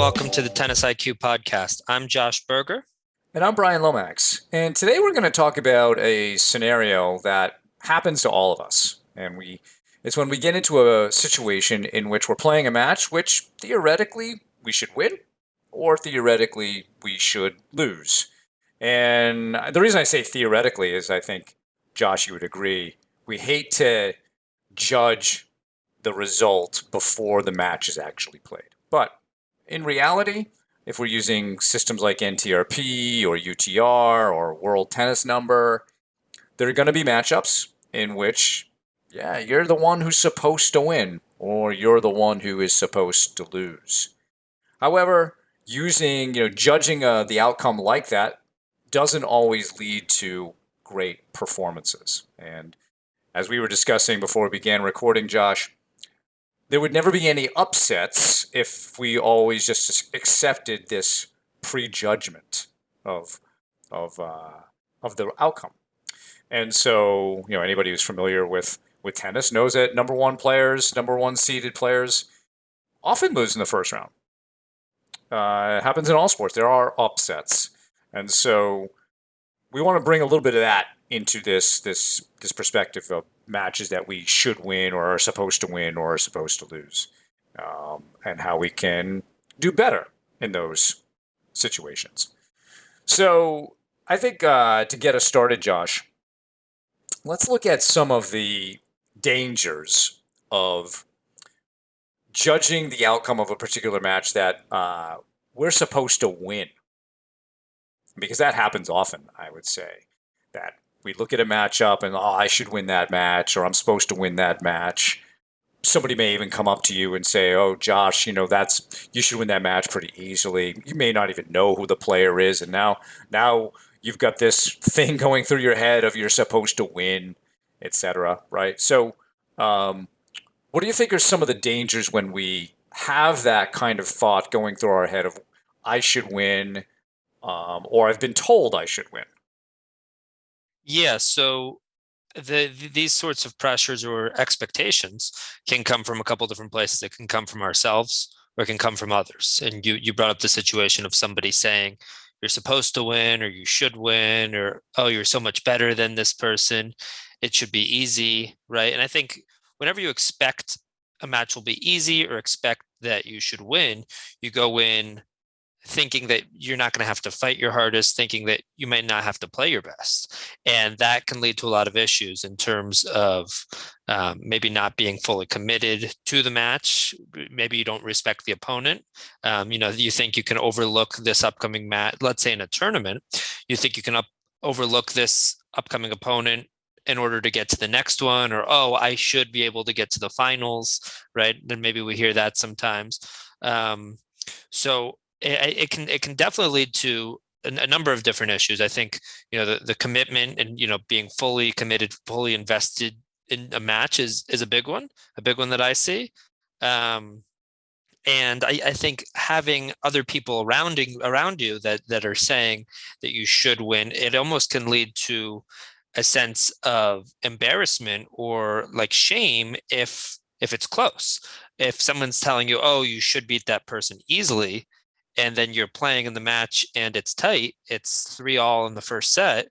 welcome to the Tennis IQ podcast. I'm Josh Berger. And I'm Brian Lomax. And today we're going to talk about a scenario that happens to all of us. It's when we get into a situation in which we're playing a match which theoretically we should win or theoretically we should lose. And the reason I say theoretically is I think, Josh, you would agree, we hate to judge the result before the match is actually played. But in reality, if we're using systems like NTRP or UTR or World Tennis Number, there are going to be matchups in which, you're the one who's supposed to win or you're the one who is supposed to lose. However, judging the outcome like that doesn't always lead to great performances. And as we were discussing before we began recording, Josh, there would never be any upsets if we always just accepted this prejudgment of of the outcome. And so, anybody who's familiar with tennis knows that number one seeded players, often lose in the first round. It happens in all sports. There are upsets, and so we want to bring a little bit of that into this perspective of matches that we should win or are supposed to win or are supposed to lose, and how we can do better in those situations. So I think to get us started, Josh, let's look at some of the dangers of judging the outcome of a particular match that we're supposed to win. Because that happens often, I would say, that we look at a matchup and, I should win that match, or I'm supposed to win that match. Somebody may even come up to you and say, oh, Josh, you should win that match pretty easily. You may not even know who the player is. And now you've got this thing going through your head of you're supposed to win, etc. Right? So what do you think are some of the dangers when we have that kind of thought going through our head of I should win, or I've been told I should win? Yeah, so these sorts of pressures or expectations can come from a couple different places. It can come from ourselves or it can come from others. And you brought up the situation of somebody saying you're supposed to win or you should win or, oh, you're so much better than this person. It should be easy, right? And I think whenever you expect a match will be easy or expect that you should win, you go in thinking that you're not going to have to fight your hardest, thinking that you might not have to play your best. And that can lead to a lot of issues in terms of maybe not being fully committed to the match. Maybe you don't respect the opponent. You think you can overlook this upcoming match, let's say in a tournament, you think you can overlook this upcoming opponent in order to get to the next one, or, oh, I should be able to get to the finals, right? Then maybe we hear that sometimes. So it can definitely lead to a number of different issues. I think, the commitment and, being fully committed, fully invested in a match is a big one that I see. And I think having other people around you that are saying that you should win, it almost can lead to a sense of embarrassment or like shame if it's close. If someone's telling you, oh, you should beat that person easily, and then you're playing in the match and it's tight, it's 3-all in the first set,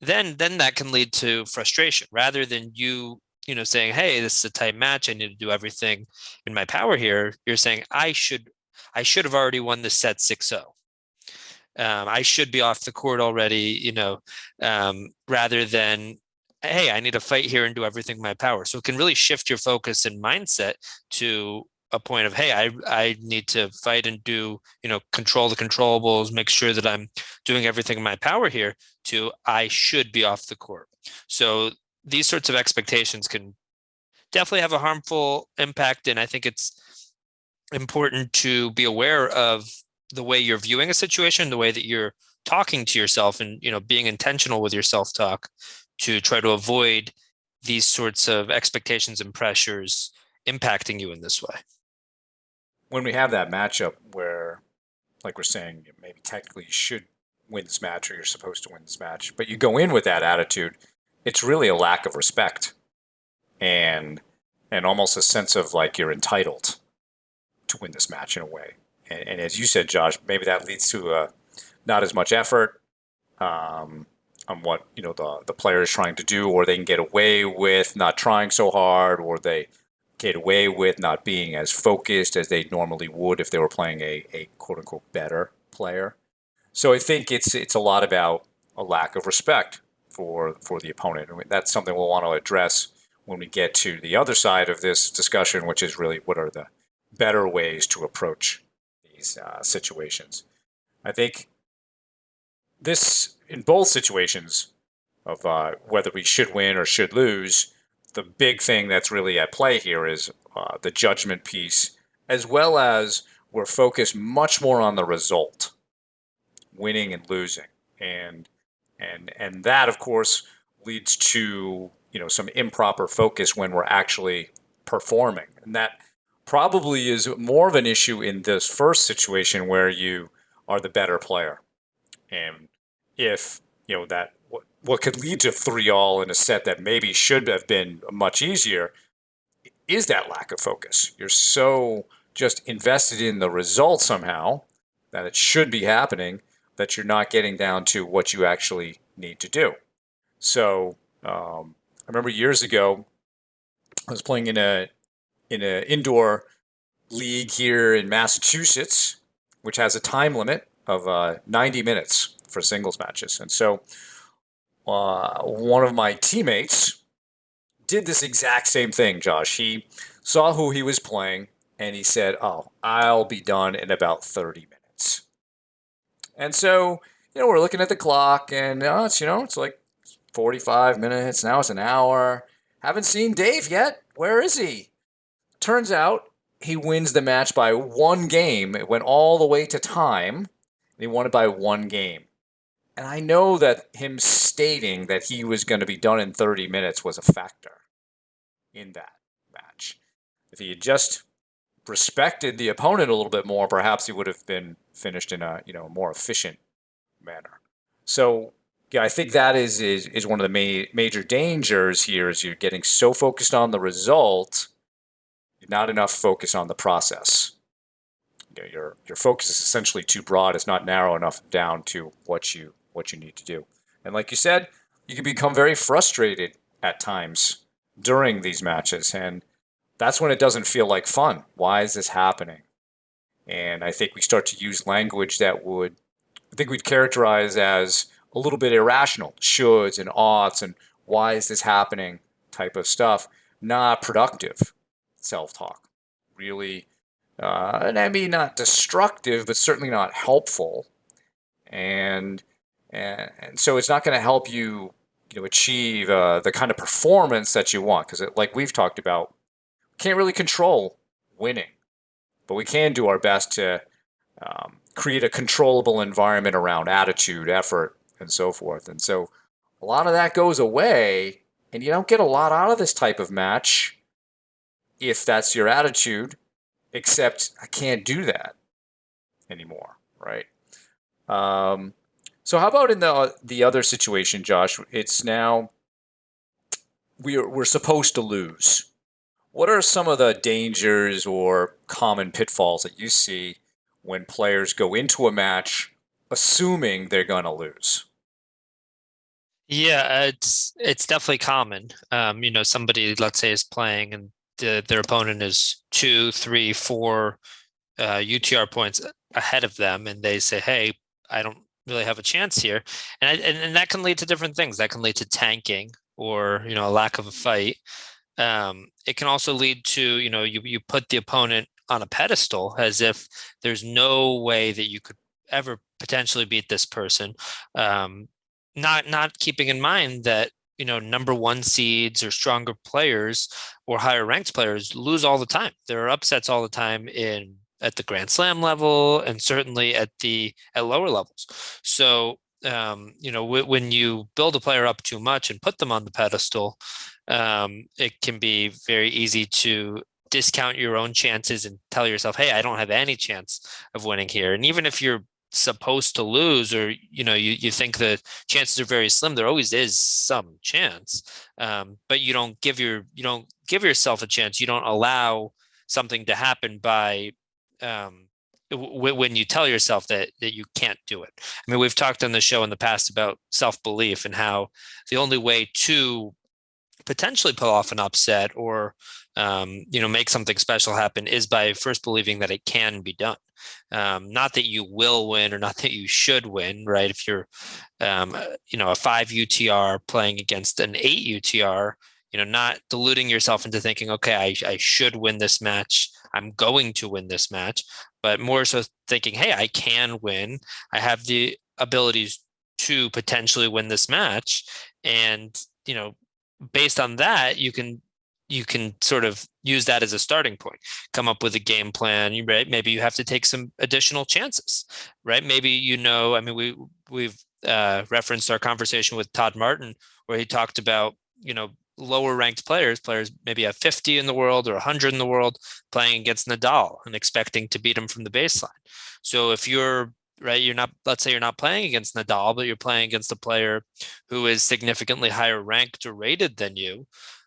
then that can lead to frustration rather than you saying, hey, this is a tight match, I need to do everything in my power here. You're saying I should have already won this set 6-0. I should be off the court already, rather than, hey, I need to fight here and do everything in my power. So it can really shift your focus and mindset to a point of, hey, I need to fight and do, control the controllables, make sure that I'm doing everything in my power here, to I should be off the court. So these sorts of expectations can definitely have a harmful impact. And I think it's important to be aware of the way you're viewing a situation, the way that you're talking to yourself, and, being intentional with your self-talk to try to avoid these sorts of expectations and pressures impacting you in this way. When we have that matchup where, like we're saying, maybe technically you should win this match or you're supposed to win this match, but you go in with that attitude, it's really a lack of respect and almost a sense of like you're entitled to win this match in a way. and as you said, Josh, maybe that leads to not as much effort on what the player is trying to do, or they can get away with not trying so hard, or they get away with not being as focused as they normally would if they were playing a quote unquote better player. So I think it's a lot about a lack of respect for the opponent. I mean, that's something we'll want to address when we get to the other side of this discussion, which is really what are the better ways to approach these situations. I think this, in both situations of whether we should win or should lose, the big thing that's really at play here is the judgment piece, as well as we're focused much more on the result, winning and losing, and that of course leads to some improper focus when we're actually performing, and that probably is more of an issue in this first situation where you are the better player. And if that what could lead to 3-all in a set that maybe should have been much easier is that lack of focus. You're so just invested in the result somehow that it should be happening that you're not getting down to what you actually need to do. So I remember years ago I was playing in a indoor league here in Massachusetts, which has a time limit of 90 minutes for singles matches. And so one of my teammates did this exact same thing, Josh. He saw who he was playing and he said, "Oh, I'll be done in about 30 minutes." And so, we're looking at the clock and it's like 45 minutes. Now it's an hour. Haven't seen Dave yet. Where is he? Turns out he wins the match by one game. It went all the way to time, and he won it by one game. And I know that him stating that he was going to be done in 30 minutes was a factor in that match. If he had just respected the opponent a little bit more, perhaps he would have been finished in a more efficient manner. So yeah, I think that is one of the major dangers here is you're getting so focused on the result, not enough focus on the process. Your focus is essentially too broad. It's not narrow enough down to what you need to do. And like you said, you can become very frustrated at times during these matches, and that's when it doesn't feel like fun. Why is this happening? And I think we start to use language that I think we'd characterize as a little bit irrational, shoulds and oughts, and why is this happening type of stuff. Not productive self-talk. Really, and I mean not destructive, but certainly not helpful. And and so it's not going to help you, achieve the kind of performance that you want, because like we've talked about, can't really control winning, but we can do our best to create a controllable environment around attitude, effort, and so forth. And so a lot of that goes away, and you don't get a lot out of this type of match if that's your attitude, except I can't do that anymore, right? So how about in the other situation, Josh? It's now we're supposed to lose. What are some of the dangers or common pitfalls that you see when players go into a match assuming they're going to lose? Yeah, it's definitely common. Somebody, let's say, is playing and their opponent is 2, 3, 4 UTR points ahead of them, and they say, "Hey, I don't really have a chance here," and that can lead to different things. That can lead to tanking or a lack of a fight. It can also lead to you put the opponent on a pedestal as if there's no way that you could ever potentially beat this person. Not keeping in mind that number one seeds or stronger players or higher ranked players lose all the time. There are upsets all the time in at the Grand Slam level and certainly at lower levels. So when you build a player up too much and put them on the pedestal, it can be very easy to discount your own chances and tell yourself, "Hey, I don't have any chance of winning here." And even if you're supposed to lose, or you think the chances are very slim, there always is some chance, but you don't give yourself a chance. You don't allow something to happen by when you tell yourself that you can't do it. I mean, we've talked on the show in the past about self-belief and how the only way to potentially pull off an upset or make something special happen is by first believing that it can be done. Not that you will win or not that you should win, right? If you're a 5 UTR playing against an 8 UTR, not deluding yourself into thinking, okay, I should win this match. I'm going to win this match, but more so thinking, hey, I can win. I have the abilities to potentially win this match. And, based on that, you can sort of use that as a starting point, come up with a game plan, right? Maybe you have to take some additional chances, right? Maybe, I mean, we've referenced our conversation with Todd Martin, where he talked about, lower ranked players maybe have 50 in the world or 100 in the world playing against Nadal and expecting to beat him from the baseline. So if you're right, let's say you're not playing against Nadal, but you're playing against a player who is significantly higher ranked or rated than you.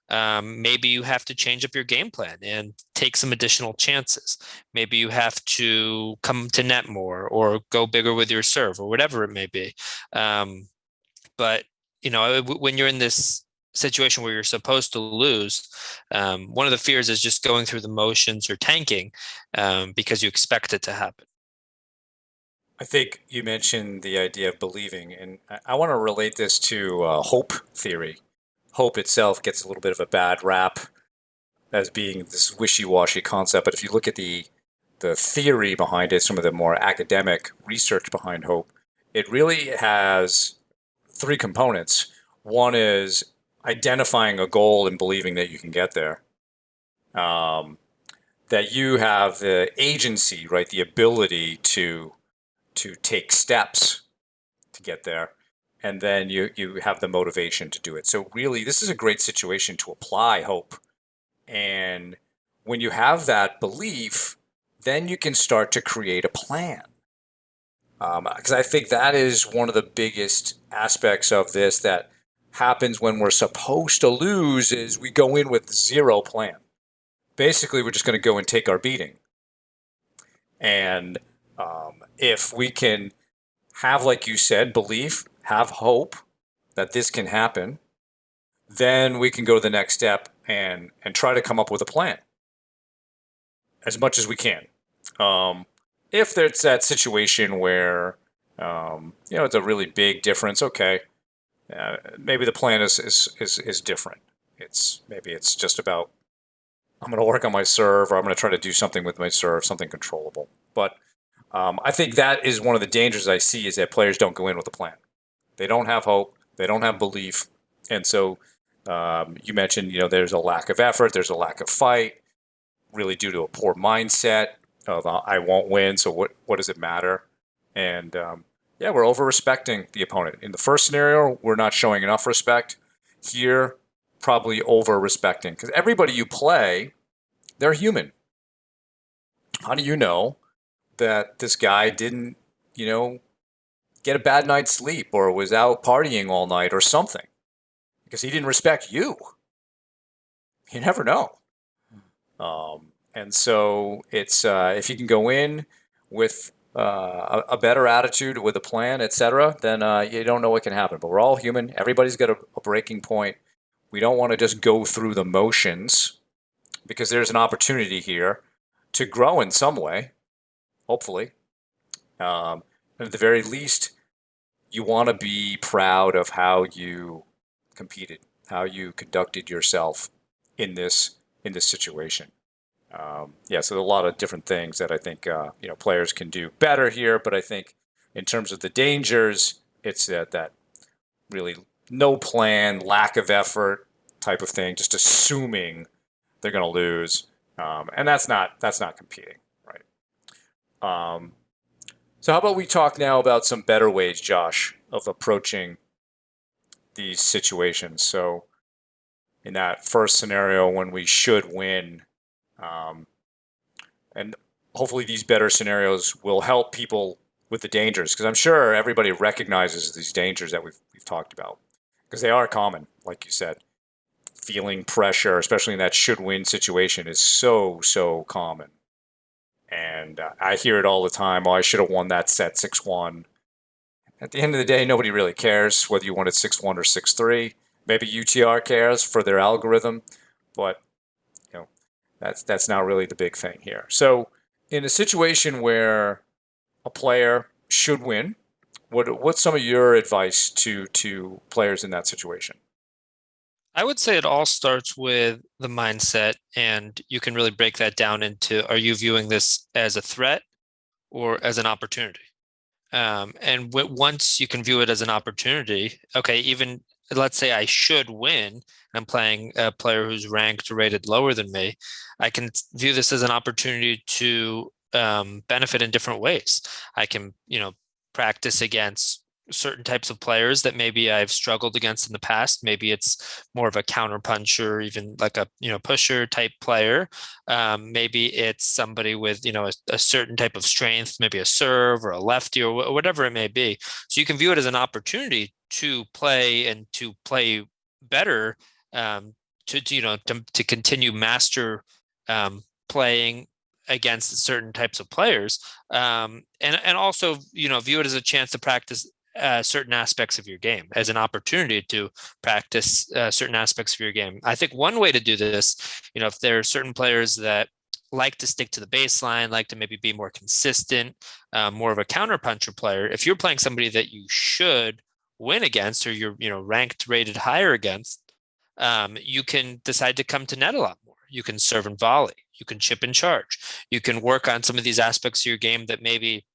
Maybe you have to change up your game plan and take some additional chances. Maybe you have to come to net more or go bigger with your serve or whatever it may be. But when you're in this situation where you're supposed to lose, one of the fears is just going through the motions or tanking because you expect it to happen. I think you mentioned the idea of believing, and I want to relate this to hope theory. Hope itself gets a little bit of a bad rap as being this wishy-washy concept, but if you look at the theory behind it, some of the more academic research behind hope, it really has three components. One is identifying a goal and believing that you can get there. That you have the agency, right, the ability to take steps to get there, and then you have the motivation to do it. So really, this is a great situation to apply hope. And when you have that belief, then you can start to create a plan. Because I think that is one of the biggest aspects of this that happens when we're supposed to lose is we go in with zero plan. Basically, we're just going to go and take our beating. And if we can have, like you said, belief, have hope that this can happen, then we can go to the next step and try to come up with a plan as much as we can. If there's that situation where it's a really big difference, okay, maybe the plan is different. Maybe it's just about I'm going to work on my serve, or I'm going to try to do something with my serve, something controllable. But I think that is one of the dangers I see is that players don't go in with a plan. They don't have hope. They don't have belief. And so you mentioned, there's a lack of effort. There's a lack of fight, really due to a poor mindset of I won't win, so what does it matter? And we're over-respecting the opponent. In the first scenario, we're not showing enough respect. Here, probably over-respecting. Because everybody you play, they're human. How do you know that this guy didn't, get a bad night's sleep or was out partying all night or something? Because he didn't respect you. You never know. And so it's if you can go in with a better attitude, with a plan, etc., then you don't know what can happen. But we're all human. Everybody's got a breaking point. We don't want to just go through the motions because there's an opportunity here to grow in some way, hopefully. At the very least, you want to be proud of how you competed, how you conducted yourself in this situation. So there are a lot of different things that I think players can do better here. But I think in terms of the dangers, it's that really no plan, lack of effort type of thing, just assuming they're going to lose, and that's not competing, right? So how about we talk now about some better ways, Josh, of approaching these situations? So in that first scenario, when we should win. And hopefully these better scenarios will help people with the dangers, because I'm sure everybody recognizes these dangers that we've talked about, because they are common, like you said. Feeling pressure, especially in that should win situation, is so common. And I hear it all the time. Oh, I should have won that set 6-1. At the end of the day, nobody really cares whether you won it 6-1 or 6-3. Maybe UTR cares for their algorithm, but you know that's not really the big thing here. So, in a situation where a player should win, what's some of your advice to players in that situation? I would say it all starts with the mindset, and you can really break that down into, are you viewing this as a threat or as an opportunity? And once you can view it as an opportunity, okay, even let's say I should win, I'm playing a player who's ranked or rated lower than me, I can view this as an opportunity to benefit in different ways. I can, practice against certain types of players that maybe I've struggled against in the past. Maybe it's more of a counter puncher, even like a pusher type player. Maybe it's somebody with a certain type of strength, maybe a serve or a lefty or whatever it may be. So you can view it as an opportunity to play and to play better, um, to continue master playing against certain types of players, and also view it as a chance to practice certain aspects of your game, as an opportunity to practice certain aspects of your game. I think one way to do this, if there are certain players that like to stick to the baseline, like to maybe be more consistent, more of a counterpuncher player. If you're playing somebody that you should win against, or you're ranked rated higher against, you can decide to come to net a lot more. You can serve and volley. You can chip and charge. You can work on some of these aspects of your game that maybe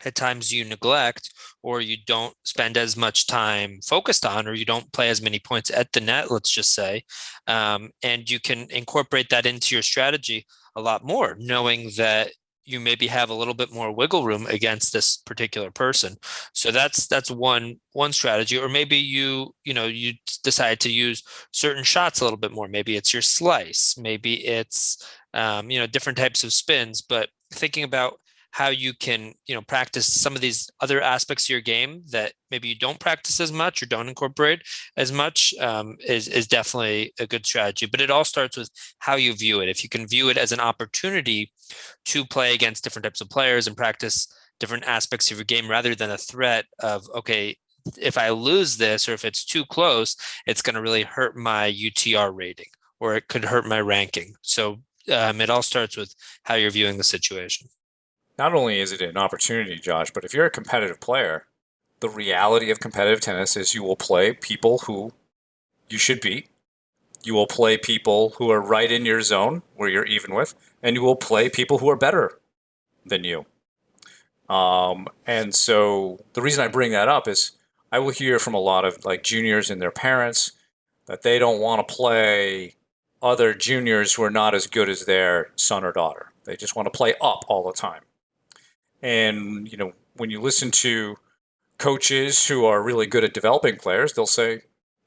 at times you neglect, or you don't spend as much time focused on, or you don't play as many points at the net, let's just say. And you can incorporate that into your strategy a lot more, knowing that you maybe have a little bit more wiggle room against this particular person. So that's one strategy. Or maybe you decide to use certain shots a little bit more. Maybe it's your slice, maybe it's different types of spins. But thinking about how you can practice some of these other aspects of your game that maybe you don't practice as much or don't incorporate as much, is definitely a good strategy. But it all starts with how you view it. If you can view it as an opportunity to play against different types of players and practice different aspects of your game, rather than a threat of, okay, if I lose this, or if it's too close, it's going to really hurt my UTR rating, or it could hurt my ranking. So it all starts with how you're viewing the situation. Not only is it an opportunity, Josh, but if you're a competitive player, the reality of competitive tennis is you will play people who you should beat. You will play people who are right in your zone where you're even with, and you will play people who are better than you. And so the reason I bring that up is I will hear from a lot of like juniors and their parents that they don't want to play other juniors who are not as good as their son or daughter. They just want to play up all the time. And, when you listen to coaches who are really good at developing players, they'll say,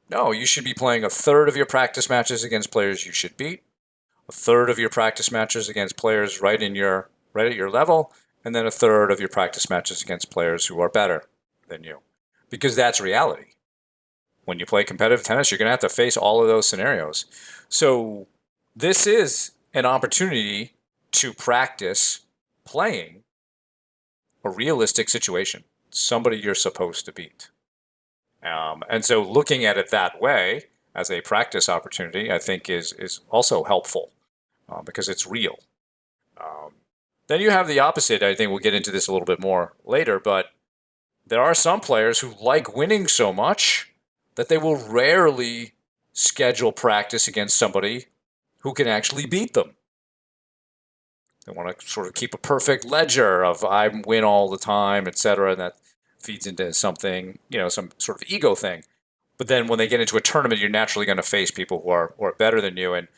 no, you should be playing a third of your practice matches against players you should beat, a third of your practice matches against players right at your level, and then a third of your practice matches against players who are better than you. Because that's reality. When you play competitive tennis, you're going to have to face all of those scenarios. So this is an opportunity to practice playing a realistic situation, somebody you're supposed to beat. And so looking at it that way as a practice opportunity, I think is also helpful because it's real. Um, then you have the opposite. I think we'll get into this a little bit more later, but there are some players who like winning so much that they will rarely schedule practice against somebody who can actually beat them. They want to sort of keep a perfect ledger of I win all the time, etc. And that feeds into something, some sort of ego thing. But then when they get into a tournament, you're naturally going to face people who are better than you. And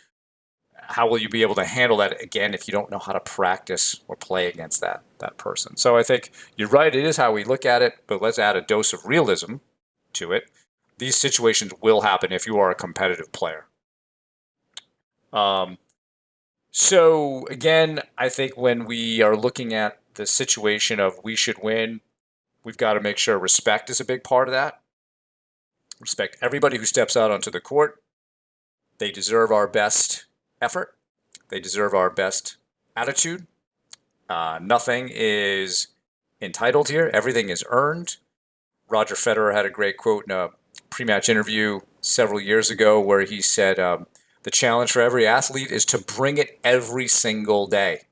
how will you be able to handle that again if you don't know how to practice or play against that person? So I think you're right. It is how we look at it, but let's add a dose of realism to it. These situations will happen if you are a competitive player. Um, so again, I think when we are looking at the situation of we should win, we've got to make sure respect is a big part of that. Respect everybody who steps out onto the court. They deserve our best effort. They deserve our best attitude. Nothing is entitled here. Everything is earned. Roger Federer had a great quote in a pre-match interview several years ago where he said, "The challenge for every athlete is to bring it every single day."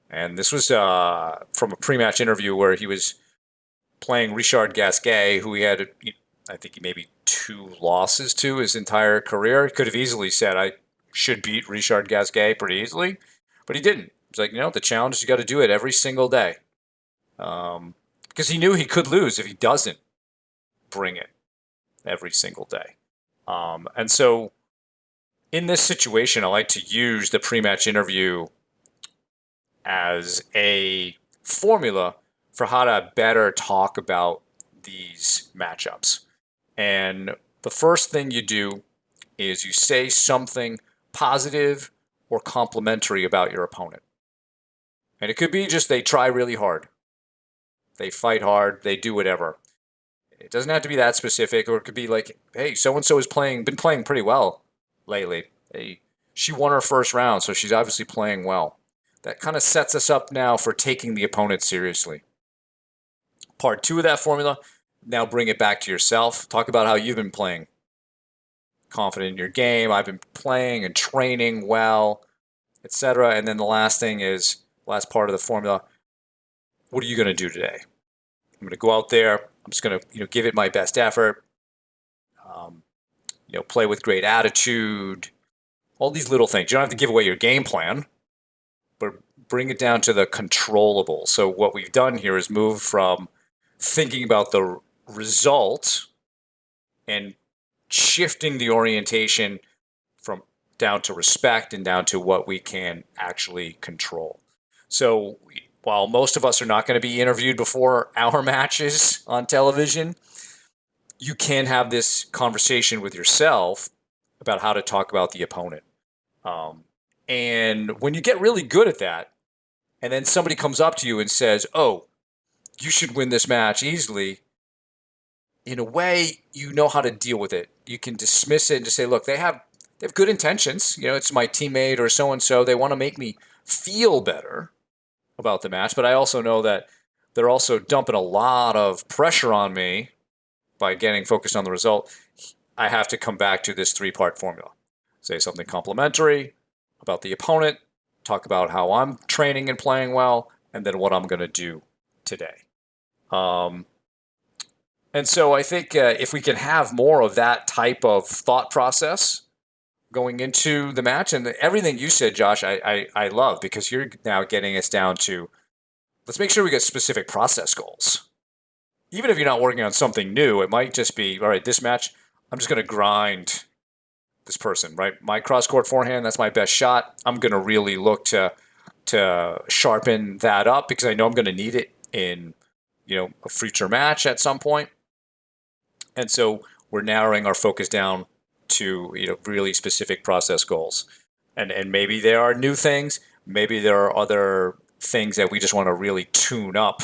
And this was from a pre-match interview where he was playing Richard Gasquet, who he had, I think, he maybe two losses to his entire career. He could have easily said, "I should beat Richard Gasquet pretty easily," but he didn't. He's like, the challenge is you got to do it every single day, because he knew he could lose if he doesn't bring it every single day. And so in this situation, I like to use the pre-match interview as a formula for how to better talk about these matchups. And the first thing you do is you say something positive or complimentary about your opponent. And it could be just they try really hard, they fight hard, they do whatever. It doesn't have to be that specific, or it could be like, hey, so and so has been playing pretty well lately. Hey, she won her first round, so she's obviously playing well. That kind of sets us up now for taking the opponent seriously. Part two of that formula, now bring it back to yourself. Talk about how you've been playing. Confident in your game. I've been playing and training well, etc. And then the last thing is, last part of the formula, what are you going to do today? I'm going to go out there. I'm just going to give it my best effort. Um, play with great attitude. All these little things. You don't have to give away your game plan, but bring it down to the controllable. So what we've done here is move from thinking about the result and shifting the orientation from down to respect and down to what we can actually control. So while most of us are not going to be interviewed before our matches on television, you can have this conversation with yourself about how to talk about the opponent. And when you get really good at that, and then somebody comes up to you and says, "Oh, you should win this match easily," in a way, you know how to deal with it. You can dismiss it and just say, "Look, they have good intentions. It's my teammate or so and so. They want to make me feel better about the match, but I also know that they're also dumping a lot of pressure on me by getting focused on the result. I have to come back to this three-part formula. Say something complimentary about the opponent, talk about how I'm training and playing well, and then what I'm going to do today." And so I think if we can have more of that type of thought process going into the match, and everything you said, Josh, I love, because you're now getting us down to, let's make sure we get specific process goals. Even if you're not working on something new, it might just be, all right, this match, I'm just going to grind this person, right? My cross-court forehand, that's my best shot. I'm going to really look to sharpen that up because I know I'm going to need it in, a future match at some point. And so we're narrowing our focus down to, really specific process goals. And maybe there are new things, maybe there are other things that we just want to really tune up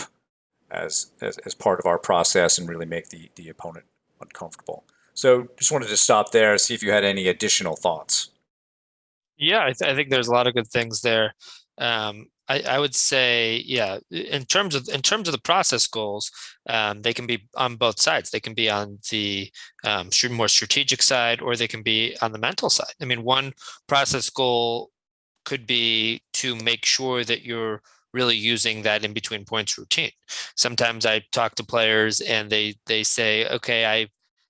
as part of our process and really make the opponent uncomfortable. So just wanted to stop there, see if you had any additional thoughts. Yeah, I think there's a lot of good things there. I would say, yeah, in terms of the process goals, they can be on both sides. They can be on the more strategic side, or they can be on the mental side. I mean, one process goal could be to make sure that you're really using that in between points routine. Sometimes I talk to players and they say, okay,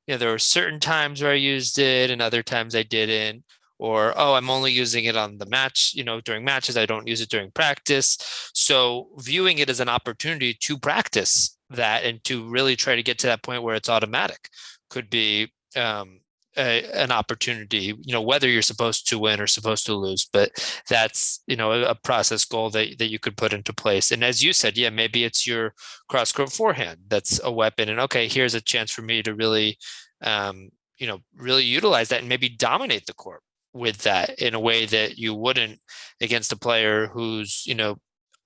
there were certain times where I used it and other times I didn't. Or, oh, I'm only using it on the match, during matches. I don't use it during practice. So viewing it as an opportunity to practice that and to really try to get to that point where it's automatic could be an opportunity, whether you're supposed to win or supposed to lose, but that's, a process goal that you could put into place. And as you said, yeah, maybe it's your cross court forehand that's a weapon. And okay, here's a chance for me to really, really utilize that and maybe dominate the court with that in a way that you wouldn't against a player who's,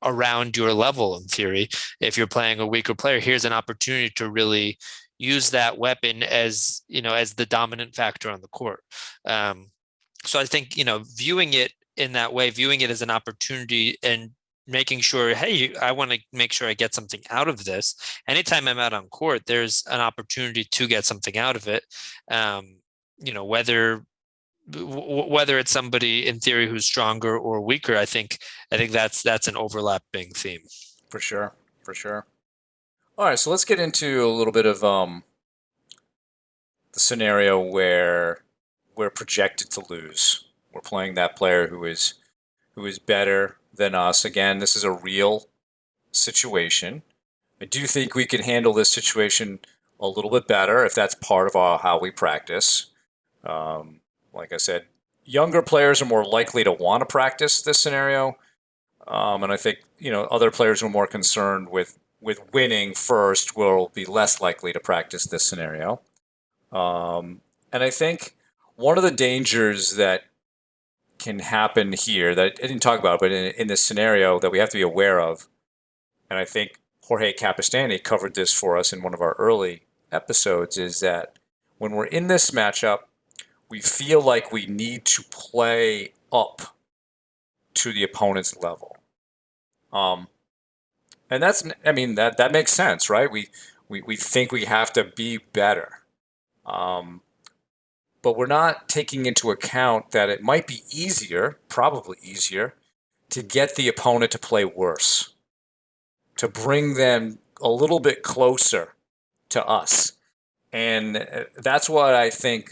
around your level in theory. If you're playing a weaker player, here's an opportunity to really use that weapon as as the dominant factor on the court. So I think viewing it in that way, viewing it as an opportunity and making sure, hey, I want to make sure I get something out of this. Anytime I'm out on court, there's an opportunity to get something out of it. Um, you know, whether it's somebody in theory who's stronger or weaker, I think that's an overlapping theme. For sure, for sure. All right, so let's get into a little bit of the scenario where we're projected to lose. We're playing that player who is better than us. Again, this is a real situation. I do think we can handle this situation a little bit better if that's part of how we practice. Like I said, younger players are more likely to want to practice this scenario, and I think other players who are more concerned with winning first will be less likely to practice this scenario. And I think one of the dangers that can happen here that I didn't talk about, but in this scenario that we have to be aware of, and I think Jorge Capistani covered this for us in one of our early episodes, is that when we're in this matchup, we feel like we need to play up to the opponent's level. Um, and I mean, that makes sense, right? We think we have to be better. Um, but we're not taking into account that it might be easier, probably easier, to get the opponent to play worse, to bring them a little bit closer to us. And that's what I think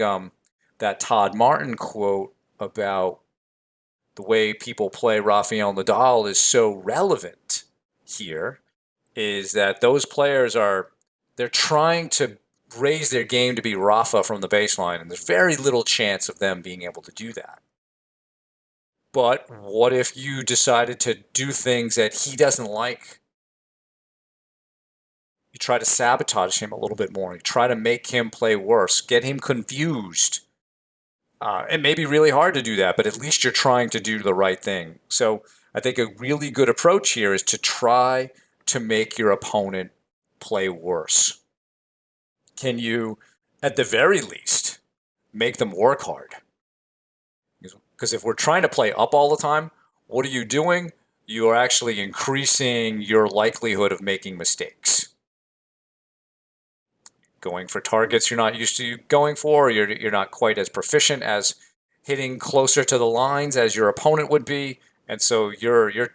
that Todd Martin quote about the way people play Rafael Nadal is so relevant here, is that those players they're trying to raise their game to be Rafa from the baseline, and there's very little chance of them being able to do that. But what if you decided to do things that he doesn't like? You try to sabotage him a little bit more. You try to make him play worse, get him confused. It may be really hard to do that, but at least you're trying to do the right thing. So I think a really good approach here is to try to make your opponent play worse. Can you, at the very least, make them work hard? Because if we're trying to play up all the time, what are you doing? You are actually increasing your likelihood of making mistakes. Going for targets you're not used to going for, or you're not quite as proficient as hitting closer to the lines as your opponent would be, and so your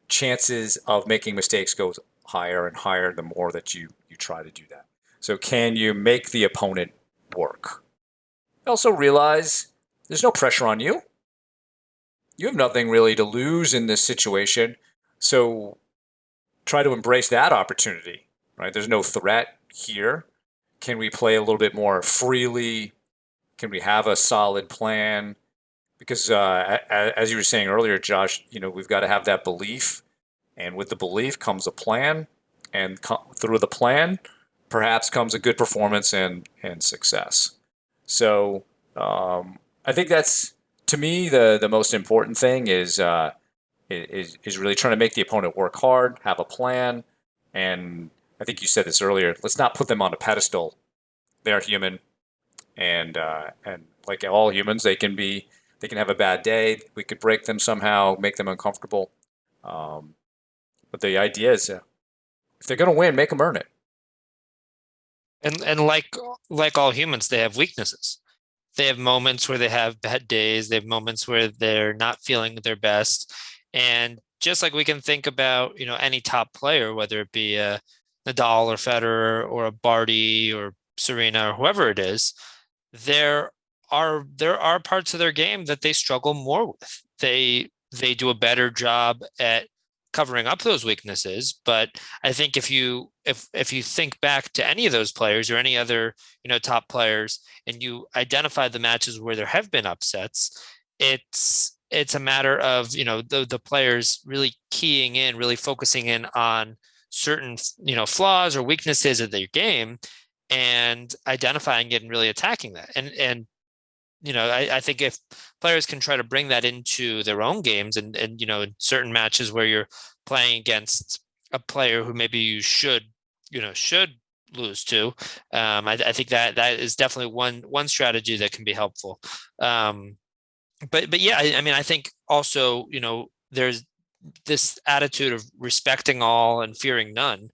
chances of making mistakes goes higher and higher the more that you try to do that. So can you make the opponent work? Also realize there's no pressure on you. You have nothing really to lose in this situation, so try to embrace that opportunity. Right? There's no threat here. Can we play a little bit more freely? Can we have a solid plan? Because as you were saying earlier, Josh, we've got to have that belief, and with the belief comes a plan, and through the plan, perhaps comes a good performance and success. So I think that's, to me, the most important thing is really trying to make the opponent work hard, have a plan, and I think you said this earlier. Let's not put them on a pedestal. They're human, and like all humans, they can have a bad day. We could break them somehow, make them uncomfortable. But the idea is, if they're going to win, make them earn it. And like all humans, they have weaknesses. They have moments where they have bad days. They have moments where they're not feeling their best. And just like we can think about, any top player, whether it be a Nadal or Federer or a Barty or Serena or whoever it is, there there are parts of their game that they struggle more with. They do a better job at covering up those weaknesses. But I think if you think back to any of those players or any other top players, and you identify the matches where there have been upsets, it's a matter of the players really keying in, really focusing in on certain flaws or weaknesses of their game and identifying it and really attacking that. And I think if players can try to bring that into their own games and in certain matches where you're playing against a player who maybe you should lose to, I think that is definitely one strategy that can be helpful. But yeah, I mean, I think also, there's this attitude of respecting all and fearing none,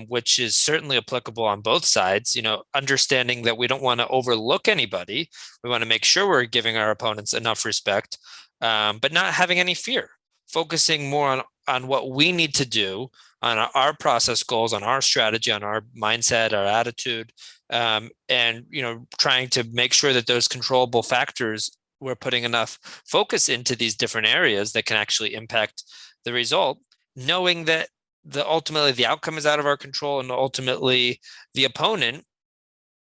which is certainly applicable on both sides. Understanding that we don't want to overlook anybody. We want to make sure we're giving our opponents enough respect, but not having any fear. Focusing more on what we need to do, on our process goals, on our strategy, on our mindset, our attitude, and trying to make sure that those controllable factors, we're putting enough focus into these different areas that can actually impact the result, knowing that ultimately the outcome is out of our control, and ultimately the opponent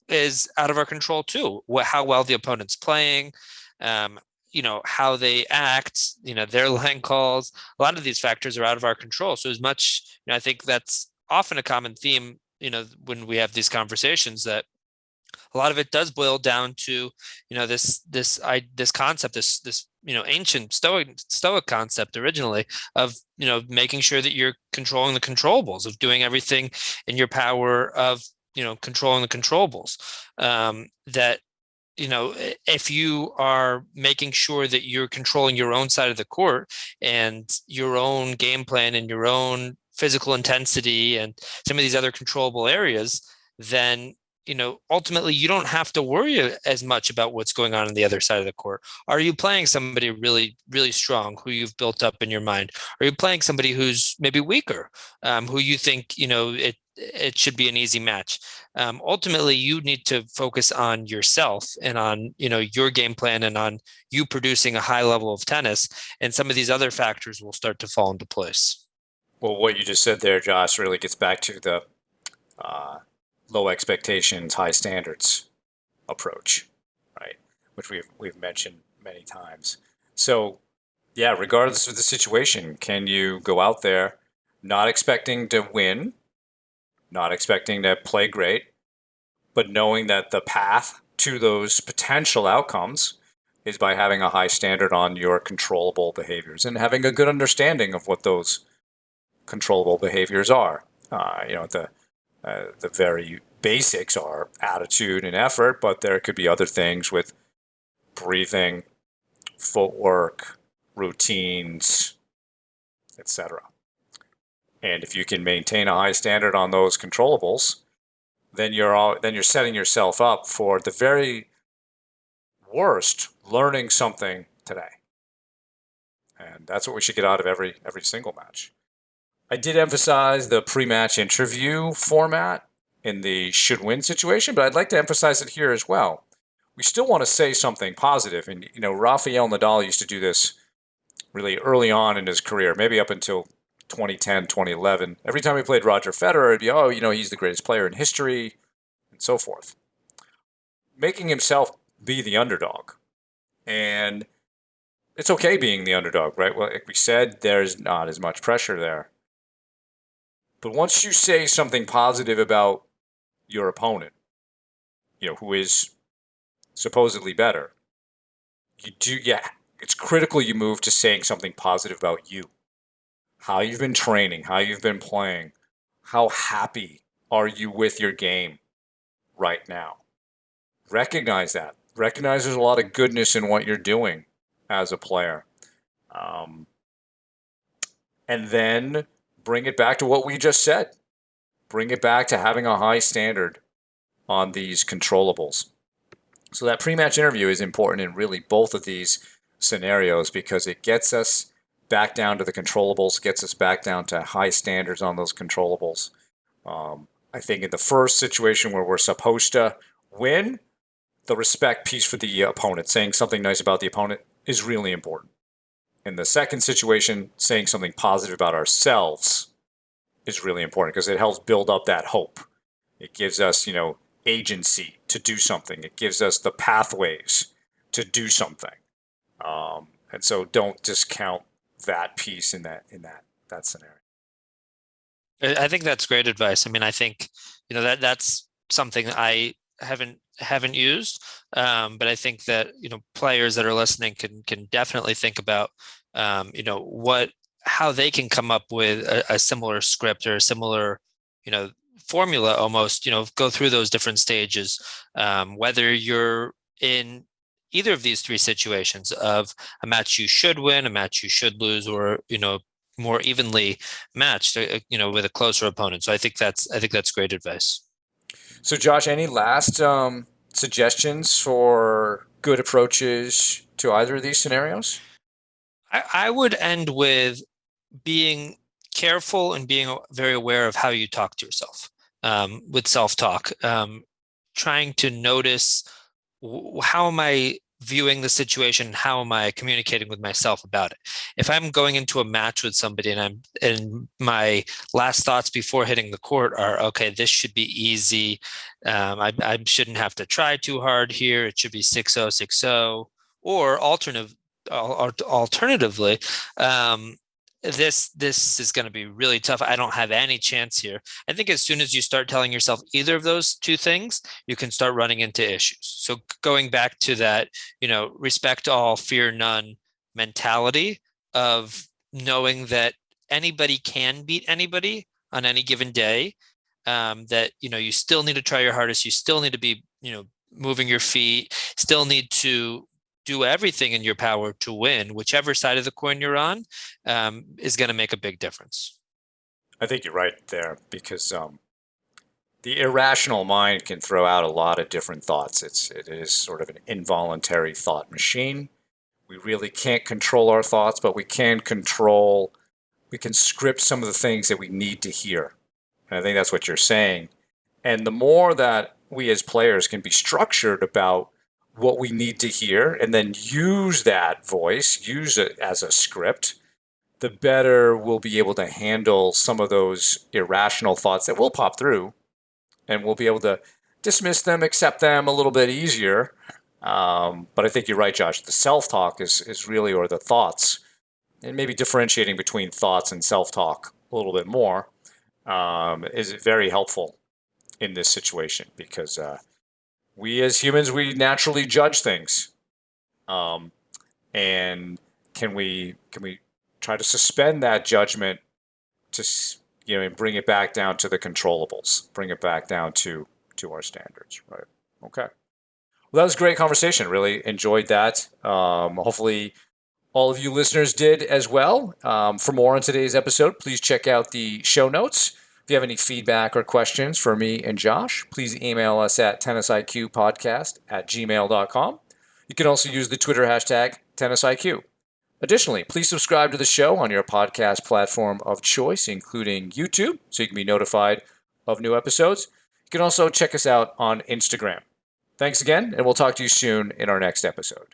is out of our control too. How well the opponent's playing, um, how they act, their line calls. A lot of these factors are out of our control. So as much, I think that's often a common theme, when we have these conversations, that a lot of it does boil down to this concept, this ancient stoic concept originally, of making sure that you're controlling the controllables, of doing everything in your power, of controlling the controllables, that if you are making sure that you're controlling your own side of the court and your own game plan and your own physical intensity and some of these other controllable areas, then ultimately you don't have to worry as much about what's going on the other side of the court. Are you playing somebody really, really strong who you've built up in your mind? Are you playing somebody who's maybe weaker, who you think, it should be an easy match? Ultimately, you need to focus on yourself and on, your game plan and on you producing a high level of tennis. And some of these other factors will start to fall into place. Well, what you just said there, Josh, really gets back to the uh, low expectations, high standards approach, right? Which we've mentioned many times. So, yeah, regardless of the situation, can you go out there not expecting to win, not expecting to play great, but knowing that the path to those potential outcomes is by having a high standard on your controllable behaviors and having a good understanding of what those controllable behaviors are. The very basics are attitude and effort, but there could be other things with breathing, footwork, routines, etc. And if you can maintain a high standard on those controllables, then you're setting yourself up for the very worst, learning something today. And that's what we should get out of every single match. I did emphasize the pre-match interview format in the should-win situation, but I'd like to emphasize it here as well. We still want to say something positive, and Rafael Nadal used to do this really early on in his career, maybe up until 2010, 2011. Every time he played Roger Federer, it'd be, oh, he's the greatest player in history, and so forth. Making himself be the underdog. And it's okay being the underdog, right? Well, like we said, there's not as much pressure there. But once you say something positive about your opponent, who is supposedly better, it's critical you move to saying something positive about you. How you've been training, how you've been playing, how happy are you with your game right now? Recognize that. Recognize there's a lot of goodness in what you're doing as a player. And then bring it back to what we just said. Bring it back to having a high standard on these controllables. So that pre-match interview is important in really both of these scenarios because it gets us back down to the controllables, gets us back down to high standards on those controllables. I think in the first situation where we're supposed to win, the respect piece for the opponent, saying something nice about the opponent, is really important. In the second situation, saying something positive about ourselves is really important because it helps build up that hope. It gives us, agency to do something. It gives us the pathways to do something. And so don't discount that piece in that scenario. I think that's great advice. I mean, I think, that's something I haven't used, but I think that players that are listening can definitely think about, how they can come up with a similar script or a similar, formula almost. Go through those different stages, whether you're in either of these three situations of a match you should win, a match you should lose, or more evenly matched, with a closer opponent. So I think that's great advice. So, Josh, any last suggestions for good approaches to either of these scenarios? I would end with being careful and being very aware of how you talk to yourself, with self-talk, trying to notice how am I viewing the situation? How am I communicating with myself about it? If I'm going into a match with somebody and my last thoughts before hitting the court are, okay, this should be easy. I shouldn't have to try too hard here. It should be 6-0, 6-0. Or alternatively, um, this is going to be really tough. I don't have any chance here. I think as soon as you start telling yourself either of those two things, you can start running into issues. So going back to that, respect all, fear none mentality of knowing that anybody can beat anybody on any given day. That you still need to try your hardest. You still need to be moving your feet. Still need to do everything in your power to win, whichever side of the coin you're on, is going to make a big difference. I think you're right there because the irrational mind can throw out a lot of different thoughts. It is sort of an involuntary thought machine. We really can't control our thoughts, but we can script some of the things that we need to hear. And I think that's what you're saying. And the more that we as players can be structured about what we need to hear and then use that voice, use it as a script, the better we'll be able to handle some of those irrational thoughts that will pop through, and we'll be able to dismiss them, accept them a little bit easier. But I think you're right, Josh. The self-talk is really, or the thoughts, and maybe differentiating between thoughts and self-talk a little bit more, is very helpful in this situation because we as humans, we naturally judge things. Um, and can we try to suspend that judgment to and bring it back down to the controllables, bring it back down to our standards, right? Okay. Well, that was a great conversation. Really enjoyed that. Hopefully, all of you listeners did as well. For more on today's episode, please check out the show notes. If you have any feedback or questions for me and Josh, please email us at tennisiqpodcast@gmail.com. You can also use the Twitter hashtag tennisiq. Additionally, please subscribe to the show on your podcast platform of choice, including YouTube, so you can be notified of new episodes. You can also check us out on Instagram. Thanks again, and we'll talk to you soon in our next episode.